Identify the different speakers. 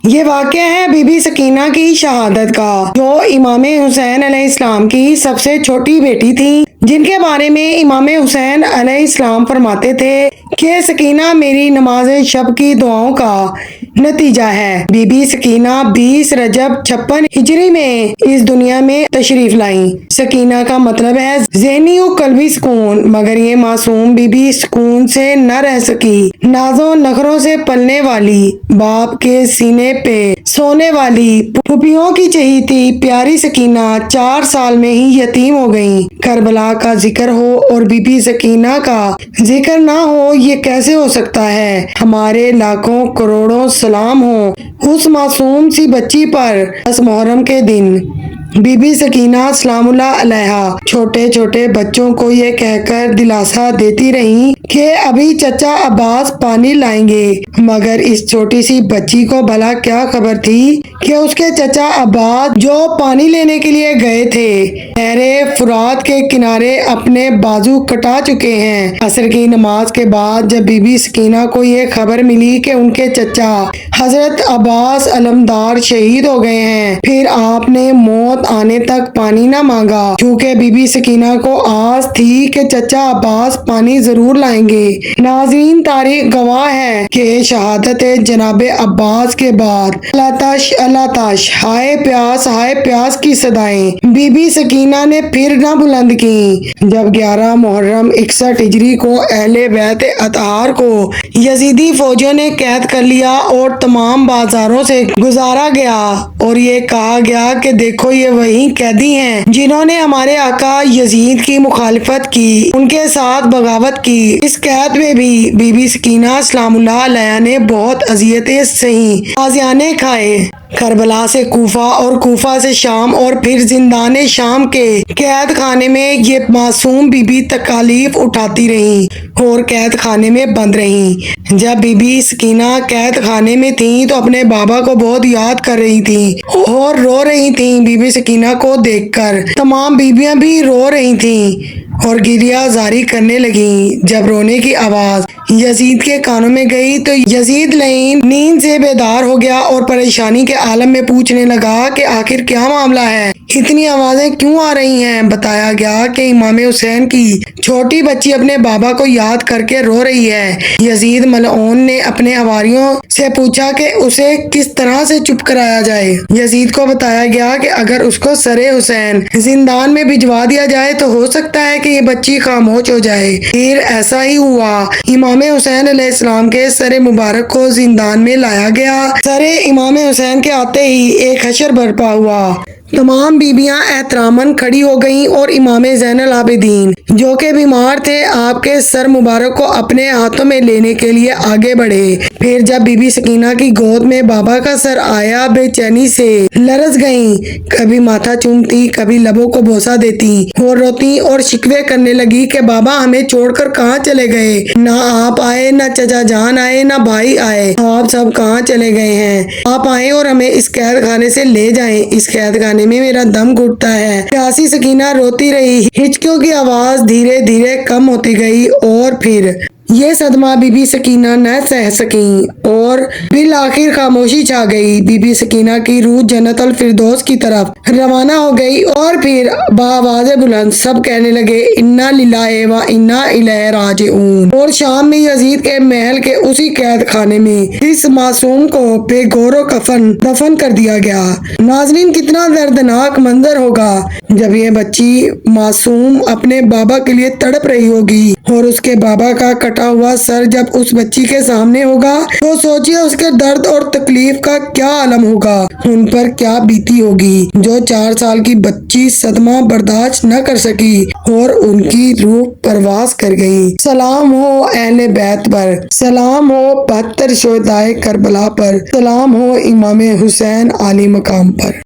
Speaker 1: یہ واقعہ ہے بی بی سکینہ کی شہادت کا، جو امام حسین علیہ السلام کی سب سے چھوٹی بیٹی تھی، جن کے بارے میں امام حسین علیہ السلام فرماتے تھے کہ سکینہ میری نماز شب کی دعاؤں کا نتیجہ ہے۔ بی بی سکینہ 20 رجب 56 ہجری میں اس دنیا میں تشریف لائیں۔ سکینہ کا مطلب ہے ذہنی و قلبی سکون، مگر یہ معصوم بی بی سکون سے نہ رہ سکی۔ ناز و نخروں سے پلنے والی، باپ کے سینے پہ سونے والی، پھوپھیوں کی چہیتی پیاری سکینہ 4 سال میں ہی یتیم ہو گئیں۔ کربلا کا ذکر ہو اور بی بی سکینہ کا ذکر نہ ہو، یہ کیسے ہو سکتا ہے؟ ہمارے لاکھوں کروڑوں سلام ہوں اس معصوم سی بچی پر۔ 10 محرم کے دن بی بی سکینہ سلام اللہ علیہا چھوٹے چھوٹے بچوں کو یہ کہہ کر دلاسا دیتی رہیں کہ ابھی چچا عباس پانی لائیں گے، مگر اس چھوٹی سی بچی کو بھلا کیا خبر تھی کہ اس کے چچا عباس جو پانی لینے کے لیے گئے تھے، نہر فرات کے کنارے اپنے بازو کٹا چکے ہیں۔ عصر کی نماز کے بعد جب بی بی سکینہ کو یہ خبر ملی کہ ان کے چچا حضرت عباس علمدار شہید ہو گئے ہیں، پھر آپ نے موت آنے تک پانی نہ مانگا، کیونکہ بی بی سکینہ کو آس تھی کہ چچا عباس پانی ضرور لائیں گے۔ ناظرین، تاریخ گواہ ہے کہ شہادت جناب عباس کے بعد اللہ تش ہائے پیاس کی صدائیں بی بی سکینہ نے پھر نہ بلند کیں۔ جب 11 محرم 61 ہجری کو اہل بیت اطہار کو یزیدی فوجیوں نے قید کر لیا اور تمام بازاروں سے گزارا گیا اور یہ کہا گیا کہ دیکھو یہ وہی قیدی ہیں جنہوں نے ہمارے آقا یزید کی مخالفت کی، ان کے ساتھ بغاوت کی۔ اس قید میں بھی بی بی سکینہ سلام اللہ علیہا نے بہت اذیتیں سہیں، تازیانے کھائے۔ کربلا سے کوفہ اور کوفہ سے شام اور پھر زندان شام کے قید خانے میں یہ معصوم بی بی تکالیف اٹھاتی رہیں اور قید خانے میں بند رہیں۔ جب بی بی سکینہ قید خانے میں تھیں تو اپنے بابا کو بہت یاد کر رہی تھیں اور رو رہی تھیں۔ بی بی سکینہ کو دیکھ کر تمام بیویاں بھی رو رہی تھیں اور گریہ زاری کرنے لگیں۔ جب رونے کی آواز یزید کے کانوں میں گئی تو یزید لعین نیند سے بیدار ہو گیا اور پریشانی کے عالم میں پوچھنے لگا کہ آخر کیا معاملہ ہے، اتنی آوازیں کیوں آ رہی ہیں؟ بتایا گیا کہ امام حسین کی چھوٹی بچی اپنے بابا کو یاد کر کے رو رہی ہے۔ یزید ملعون نے اپنے حواریوں سے پوچھا کہ اسے کس طرح سے چپ کرایا جائے۔ یزید کو بتایا گیا کہ اگر اس کو سر حسین زندان میں بھجوا دیا جائے تو ہو سکتا ہے کہ یہ بچی خاموش ہو جائے۔ پھر ایسا ہی ہوا۔ امام حسین علیہ السلام کے سر مبارک کو زندان میں لایا گیا۔ سر امام حسین کے آتے ہی ایک حشر برپا ہوا۔ تمام بیویاں احتراماً کھڑی ہو گئیں اور امام زین العابدین جو کہ بیمار تھے آپ کے سر مبارک کو اپنے ہاتھوں میں لینے کے لیے آگے بڑھے۔ پھر جب بی بی سکینہ کی گود میں بابا کا سر آیا، بے چینی سے لرز گئیں، کبھی ماتھا چومتی، کبھی لبوں کو بوسہ دیتی اور روتی اور شکوے کرنے لگی کہ بابا ہمیں چھوڑ کر کہاں چلے گئے؟ نہ آپ آئے، نہ چچا جان آئے، نہ بھائی آئے، آپ سب کہاں چلے گئے ہیں؟ آپ آئیں اور ہمیں اس قید خانے سے لے جائیں، اس قید خانے میں میرا دم گھٹتا ہے۔ پیاسی سکینہ روتی رہی، ہچکیوں کی آواز دھیرے دھیرے کم ہوتی گئی اور پھر یہ صدمہ بی بی سکینہ نہ سہ سکیں اور بالآخر خاموشی چھا گئی۔ بی بی سکینہ کی روح جنت الفردوس کی طرف روانہ ہو گئی اور پھر بآواز بلند سب کہنے لگے انا للہ و انا الیہ راجعون۔ اور شام میں یزید کے محل کے اسی قید خانے میں اس معصوم کو بے گور و کفن دفن کر دیا گیا۔ ناظرین، کتنا دردناک منظر ہوگا جب یہ بچی معصوم اپنے بابا کے لیے تڑپ رہی ہوگی اور اس کے بابا کا کٹا ہوا سر جب اس بچی کے سامنے ہوگا تو سوچئے اس کے درد اور تکلیف کا کیا عالم ہوگا، ان پر کیا بیتی ہوگی۔ جو 4 سال کی بچی صدمہ برداشت نہ کر سکی اور ان کی روح پرواز کر گئی۔ سلام ہو اہل بیت پر، سلام ہو 72 شہدائے کربلا پر، سلام ہو امام حسین عالی مقام پر۔